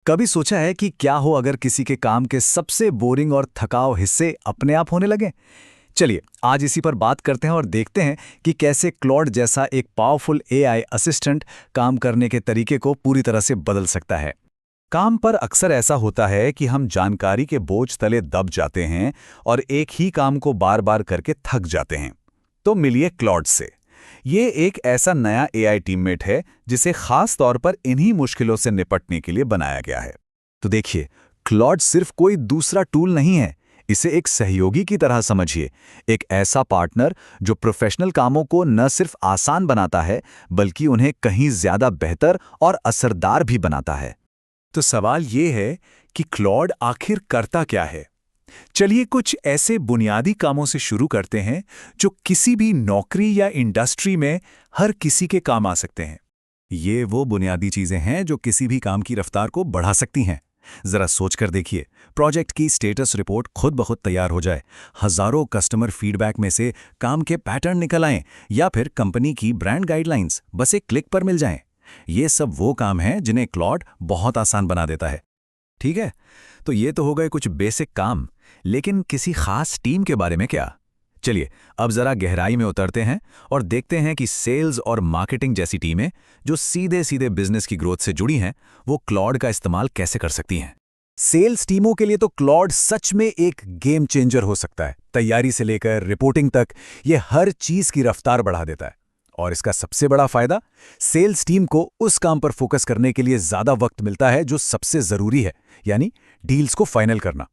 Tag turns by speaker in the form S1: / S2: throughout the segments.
S1: कभी सोचा है कि क्या हो अगर किसी के काम के सबसे बोरिंग और थकाऊ हिस्से अपने आप होने लगे? चलिए आज इसी पर बात करते हैं और देखते हैं कि कैसे क्लॉड जैसा एक पावरफुल एआई असिस्टेंट काम करने के तरीके को पूरी तरह से बदल सकता है। काम पर अक्सर ऐसा होता है कि हम जानकारी के बोझ तले दब जाते हैं और एक ही काम को बार बार करके थक जाते हैं। तो मिलिए क्लॉड से। ये एक ऐसा नया एआई टीममेट है जिसे खास तौर पर इन्हीं मुश्किलों से निपटने के लिए बनाया गया है। तो देखिए, क्लॉड सिर्फ कोई दूसरा टूल नहीं है, इसे एक सहयोगी की तरह समझिए। एक ऐसा पार्टनर जो प्रोफेशनल कामों को न सिर्फ आसान बनाता है बल्कि उन्हें कहीं ज्यादा बेहतर और असरदार भी बनाता है। तो सवाल ये है कि क्लॉड आखिर करता क्या है? चलिए कुछ ऐसे बुनियादी कामों से शुरू करते हैं जो किसी भी नौकरी या इंडस्ट्री में हर किसी के काम आ सकते हैं। ये वो बुनियादी चीजें हैं जो किसी भी काम की रफ्तार को बढ़ा सकती हैं। जरा सोचकर देखिए, प्रोजेक्ट की स्टेटस रिपोर्ट खुद ब खुद तैयार हो जाए, हजारों कस्टमर फीडबैक में से काम के पैटर्न निकल आएं, या फिर कंपनी की ब्रांड गाइडलाइंस बस एक क्लिक पर मिल जाएं। ये सब वो काम हैं जिन्हें क्लॉड बहुत आसान बना देता है। ठीक है, तो ये तो हो गए कुछ बेसिक काम, लेकिन किसी खास टीम के बारे में क्या? चलिए अब जरा गहराई में उतरते हैं और देखते हैं कि सेल्स और मार्केटिंग जैसी टीमें जो सीधे सीधे बिजनेस की ग्रोथ से जुड़ी हैं, वो क्लॉड का इस्तेमाल कैसे कर सकती हैं। सेल्स टीमों के लिए तो क्लॉड सच में एक गेम चेंजर हो सकता है। तैयारी से लेकर रिपोर्टिंग तक ये हर चीज की रफ्तार बढ़ा देता है। और इसका सबसे बड़ा फायदा, सेल्स टीम को उस काम पर फोकस करने के लिए ज्यादा वक्त मिलता है जो सबसे जरूरी है, यानी डील्स को फाइनल करना।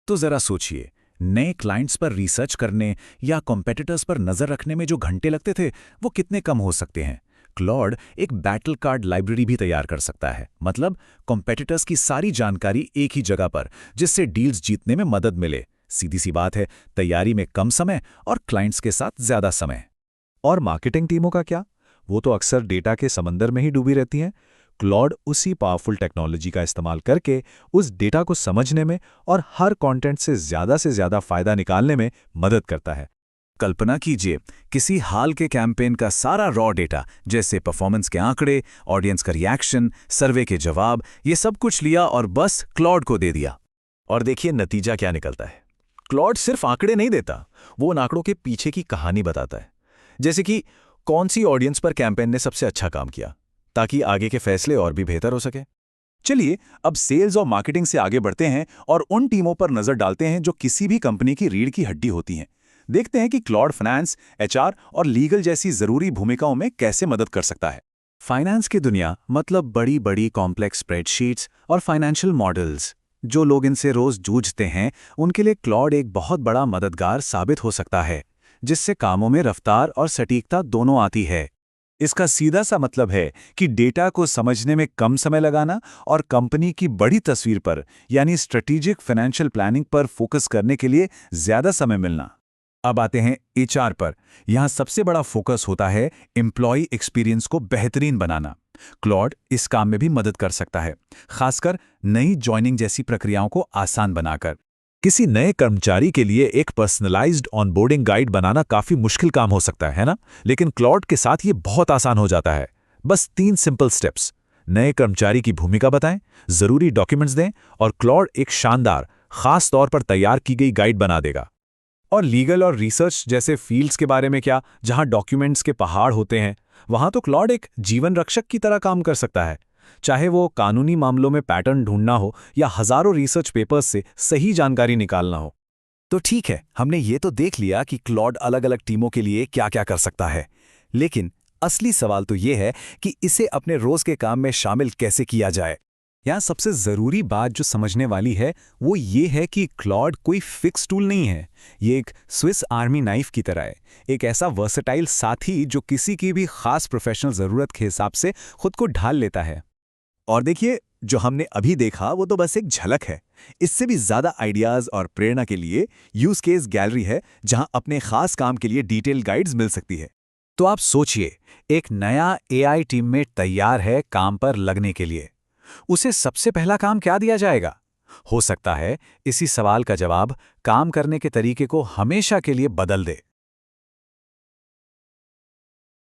S1: तो जरा सोचिए, नए क्लाइंट्स पर रिसर्च करने या कॉम्पिटिटर्स पर नजर रखने में जो घंटे लगते थे वो कितने कम हो सकते हैं। क्लॉड एक बैटल कार्ड लाइब्रेरी भी तैयार कर सकता है, मतलब कॉम्पिटिटर्स की सारी जानकारी एक ही जगह पर, जिससे डील्स जीतने में मदद मिले। सीधी सी बात है, तैयारी में कम समय और क्लाइंट्स के साथ ज्यादा समय। और मार्केटिंग टीमों का क्या? वो तो अक्सर डेटा के समंदर में ही डूबी रहती हैं। क्लॉड उसी पावरफुल टेक्नोलॉजी का इस्तेमाल करके उस डेटा को समझने में और हर कंटेंट से ज्यादा फायदा निकालने में मदद करता है। कल्पना कीजिए, किसी हाल के कैंपेन का सारा रॉ डेटा, जैसे परफॉर्मेंस के आंकड़े, ऑडियंस का रिएक्शन, सर्वे के जवाब, ये सब कुछ लिया और बस क्लॉड को दे दिया। और देखिए नतीजा क्या निकलता है। क्लॉड सिर्फ आंकड़े नहीं देता, वो उन आंकड़ों के पीछे की कहानी बताता है। जैसे कि कौन सी ऑडियंस पर कैंपेन ने सबसे अच्छा काम किया, ताकि आगे के फैसले और भी बेहतर हो सके। चलिए अब सेल्स और मार्केटिंग से आगे बढ़ते हैं और उन टीमों पर नजर डालते हैं जो किसी भी कंपनी की रीढ़ की हड्डी होती हैं। देखते हैं कि क्लॉड फाइनेंस, एचआर और लीगल जैसी जरूरी भूमिकाओं में कैसे मदद कर सकता है। फाइनेंस की दुनिया मतलब बड़ी बड़ी कॉम्प्लेक्स स्प्रेडशीट्स और फाइनेंशियल मॉडल्स। जो लोग इनसे रोज जूझते हैं, उनके लिए क्लॉड एक बहुत बड़ा मददगार साबित हो सकता है, जिससे कामों में रफ्तार और सटीकता दोनों आती है। इसका सीधा सा मतलब है कि डेटा को समझने में कम समय लगाना और कंपनी की बड़ी तस्वीर पर, यानी स्ट्रेटेजिक फाइनेंशियल प्लानिंग पर फोकस करने के लिए ज्यादा समय मिलना। अब आते हैं एचआर पर। यहां सबसे बड़ा फोकस होता है एम्प्लॉय एक्सपीरियंस को बेहतरीन बनाना। क्लॉड इस काम में भी मदद कर सकता है, खासकर नई जॉइनिंग जैसी प्रक्रियाओं को आसान बनाकर। किसी नए कर्मचारी के लिए एक पर्सनलाइज्ड ऑनबोर्डिंग गाइड बनाना काफी मुश्किल काम हो सकता है ना? लेकिन क्लॉड के साथ ये बहुत आसान हो जाता है। बस 3 सिंपल स्टेप्स। नए कर्मचारी की भूमिका बताएं, जरूरी डॉक्यूमेंट्स दें और क्लॉड एक शानदार, खास तौर पर तैयार की गई गाइड बना देगा। और लीगल और रिसर्च जैसे फील्ड्स के बारे में क्या, जहां डॉक्यूमेंट्स के पहाड़ होते हैं, वहां तो क्लॉड एक जीवन रक्षक की तरह काम कर सकता है। चाहे वो कानूनी मामलों में पैटर्न ढूंढना हो या हजारों रिसर्च पेपर्स से सही जानकारी निकालना हो। तो ठीक है, हमने ये तो देख लिया कि क्लॉड अलग अलग टीमों के लिए क्या क्या कर सकता है, लेकिन असली सवाल तो ये है कि इसे अपने रोज के काम में शामिल कैसे किया जाए। यहाँ सबसे जरूरी बात जो समझने वाली है वो ये है कि क्लॉड कोई फिक्स टूल नहीं है। ये एक स्विस आर्मी नाइफ की तरह है, एक ऐसा वर्सेटाइल साथी जो किसी की भी खास प्रोफेशनल जरूरत के हिसाब से खुद को ढाल लेता है। और देखिए, जो हमने अभी देखा वो तो बस एक झलक है। इससे भी ज्यादा आइडियाज और प्रेरणा के लिए यूज केस गैलरी है, जहां अपने खास काम के लिए डिटेल गाइड्स मिल सकती है। तो आप सोचिए, एक नया एआई टीममेट तैयार है काम पर लगने के लिए। उसे सबसे पहला काम क्या दिया जाएगा? हो सकता है इसी सवाल का जवाब काम करने के तरीके को हमेशा के लिए बदल दे।